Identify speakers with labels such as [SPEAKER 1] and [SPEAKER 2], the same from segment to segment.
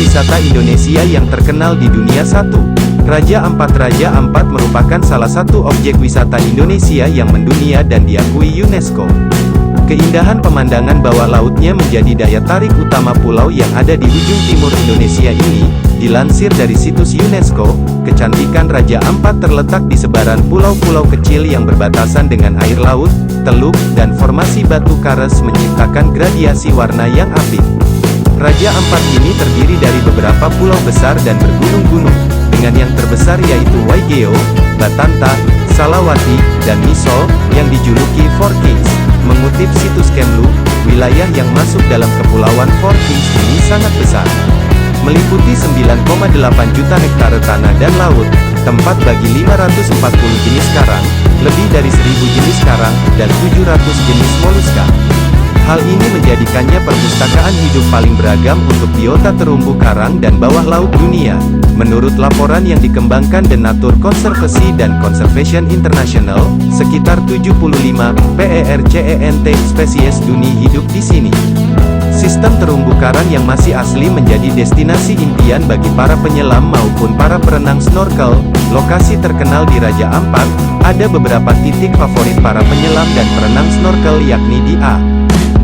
[SPEAKER 1] wisata Indonesia yang terkenal di dunia. 1. Raja Ampat. Raja Ampat merupakan salah satu objek wisata Indonesia yang mendunia dan diakui UNESCO. Keindahan pemandangan bawah lautnya menjadi daya tarik utama pulau yang ada di ujung timur Indonesia ini. Dilansir dari situs UNESCO, kecantikan Raja Ampat terletak di sebaran pulau-pulau kecil yang berbatasan dengan air laut, teluk, dan formasi batu kares menciptakan gradiasi warna yang apik. Raja Ampat ini terdiri dari beberapa pulau besar dan bergunung-gunung, dengan yang terbesar yaitu Waigeo, Batanta, Salawati, dan Misol, yang dijuluki Four Kings. Mengutip situs Kemlu, wilayah yang masuk dalam kepulauan Four Kings ini sangat besar. Meliputi 9,8 juta hektare tanah dan laut, tempat bagi 540 jenis karang, lebih dari 1000 jenis karang, dan 700 jenis moluska. Hal ini menjadikannya perpustakaan hidup paling beragam untuk biota terumbu karang dan bawah laut dunia. Menurut laporan yang dikembangkan The Nature Conservancy dan Conservation International, sekitar 75 PERCENT spesies dunia hidup di sini. Sistem terumbu karang yang masih asli menjadi destinasi impian bagi para penyelam maupun para perenang snorkel. Lokasi terkenal di Raja Ampat, ada beberapa titik favorit para penyelam dan perenang snorkel yakni di A.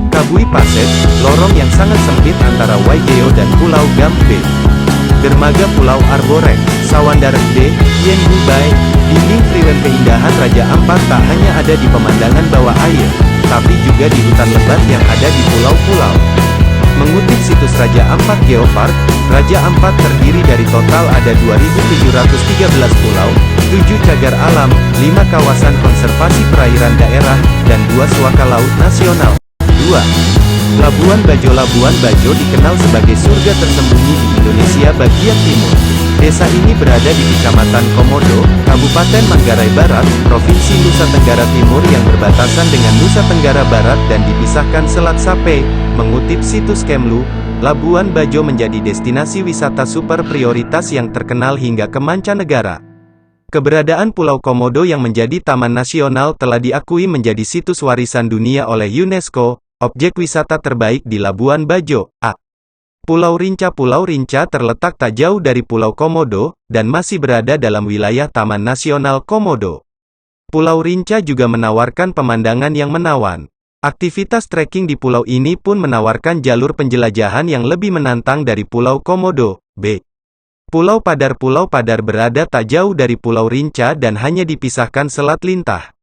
[SPEAKER 1] Kabui Passage, lorong yang sangat sempit antara Waigeo dan Pulau Gam. B. Dermaga Pulau Arborek, Sawandarek. D. Yengu Bay. Dinding Priwen. Keindahan Raja Ampat tak hanya ada di pemandangan bawah air, tapi juga di hutan lebat yang ada di pulau-pulau. Mengutip situs Raja Ampat Geopark, Raja Ampat terdiri dari total ada 2.713 pulau, 7 cagar alam, 5 kawasan konservasi perairan daerah, dan 2 suaka laut nasional. 2. Labuan Bajo. Labuan Bajo dikenal sebagai surga tersembunyi di Indonesia bagian timur. Desa ini berada di Kecamatan Komodo, Kabupaten Manggarai Barat, Provinsi Nusa Tenggara Timur yang berbatasan dengan Nusa Tenggara Barat dan dipisahkan Selat Sape. Mengutip situs Kemlu, Labuan Bajo menjadi destinasi wisata super prioritas yang terkenal hingga ke mancanegara. Keberadaan Pulau Komodo yang menjadi taman nasional telah diakui menjadi situs warisan dunia oleh UNESCO. Objek wisata terbaik di Labuan Bajo. A. Pulau Rinca. Pulau Rinca terletak tak jauh dari Pulau Komodo, dan masih berada dalam wilayah Taman Nasional Komodo. Pulau Rinca juga menawarkan pemandangan yang menawan. Aktivitas trekking di pulau ini pun menawarkan jalur penjelajahan yang lebih menantang dari Pulau Komodo. B. Pulau Padar. Pulau Padar berada tak jauh dari Pulau Rinca dan hanya dipisahkan Selat Lintah.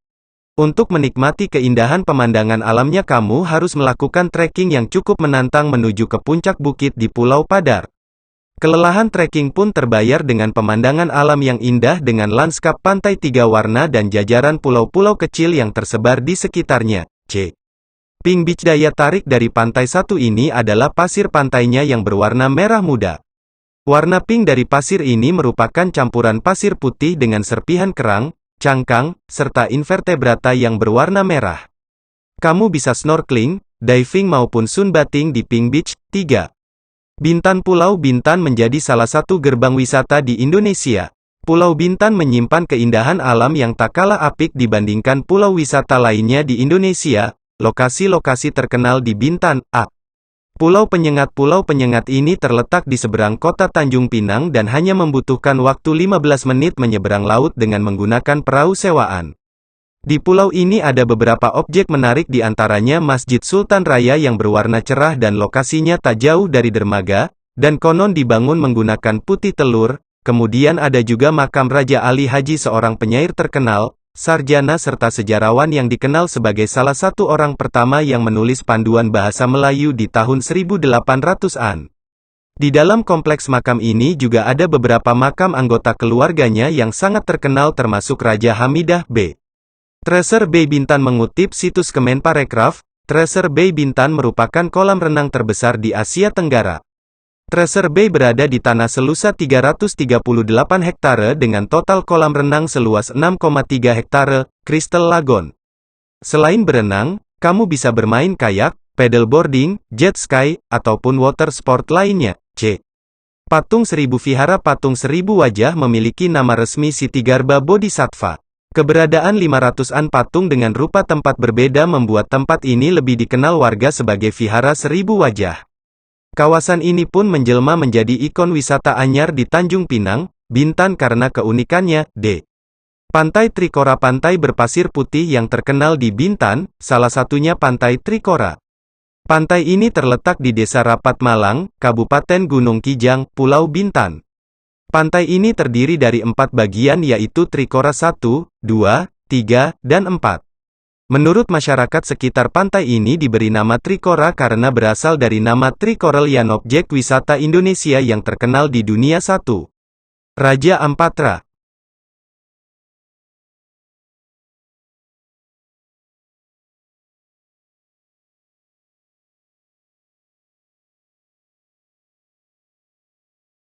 [SPEAKER 1] Untuk menikmati keindahan pemandangan alamnya kamu harus melakukan trekking yang cukup menantang menuju ke puncak bukit di Pulau Padar. Kelelahan trekking pun terbayar dengan pemandangan alam yang indah dengan lanskap pantai 3 warna dan jajaran pulau-pulau kecil yang tersebar di sekitarnya. C. Pink Beach. Daya tarik dari pantai satu ini adalah pasir pantainya yang berwarna merah muda. Warna pink dari pasir ini merupakan campuran pasir putih dengan serpihan kerang, cangkang, serta invertebrata yang berwarna merah. Kamu bisa snorkeling, diving maupun sunbathing di Pink Beach. 3. Bintan. Pulau Bintan menjadi salah satu gerbang wisata di Indonesia. Pulau Bintan menyimpan keindahan alam yang tak kalah apik dibandingkan pulau wisata lainnya di Indonesia. Lokasi-lokasi terkenal di Bintan. A. Pulau Penyengat. Pulau Penyengat ini terletak di seberang kota Tanjung Pinang dan hanya membutuhkan waktu 15 menit menyeberang laut dengan menggunakan perahu sewaan. Di pulau ini ada beberapa objek menarik di antaranya Masjid Sultan Raya yang berwarna cerah dan lokasinya tak jauh dari dermaga, dan konon dibangun menggunakan putih telur. Kemudian ada juga makam Raja Ali Haji, seorang penyair terkenal, sarjana serta sejarawan yang dikenal sebagai salah satu orang pertama yang menulis panduan bahasa Melayu di tahun 1800-an. Di dalam kompleks makam ini juga ada beberapa makam anggota keluarganya yang sangat terkenal termasuk Raja Hamidah. B. Treasure Bay Bintan. Mengutip situs Kemenparekraf, Treasure Bay Bintan merupakan kolam renang terbesar di Asia Tenggara. Treasure Bay berada di tanah seluas 338 hektare dengan total kolam renang seluas 6,3 hektare, Crystal Lagoon. Selain berenang, kamu bisa bermain kayak, paddleboarding, jet ski, ataupun water sport lainnya. C. Patung Seribu Vihara. Patung Seribu Wajah memiliki nama resmi Siti Garba Bodhisattva. Keberadaan 500-an patung dengan rupa tempat berbeda membuat tempat ini lebih dikenal warga sebagai Vihara Seribu Wajah. Kawasan ini pun menjelma menjadi ikon wisata anyar di Tanjung Pinang, Bintan karena keunikannya, Pantai Trikora. Pantai berpasir putih yang terkenal di Bintan, salah satunya Pantai Trikora. Pantai ini terletak di Desa Rapat Malang, Kabupaten Gunung Kijang, Pulau Bintan. Pantai ini terdiri dari 4 bagian yaitu Trikora 1, 2, 3, dan 4. Menurut masyarakat sekitar pantai ini diberi nama Trikora karena berasal dari nama Tricorelian, objek wisata Indonesia yang terkenal di dunia. 1. Raja Ampatra.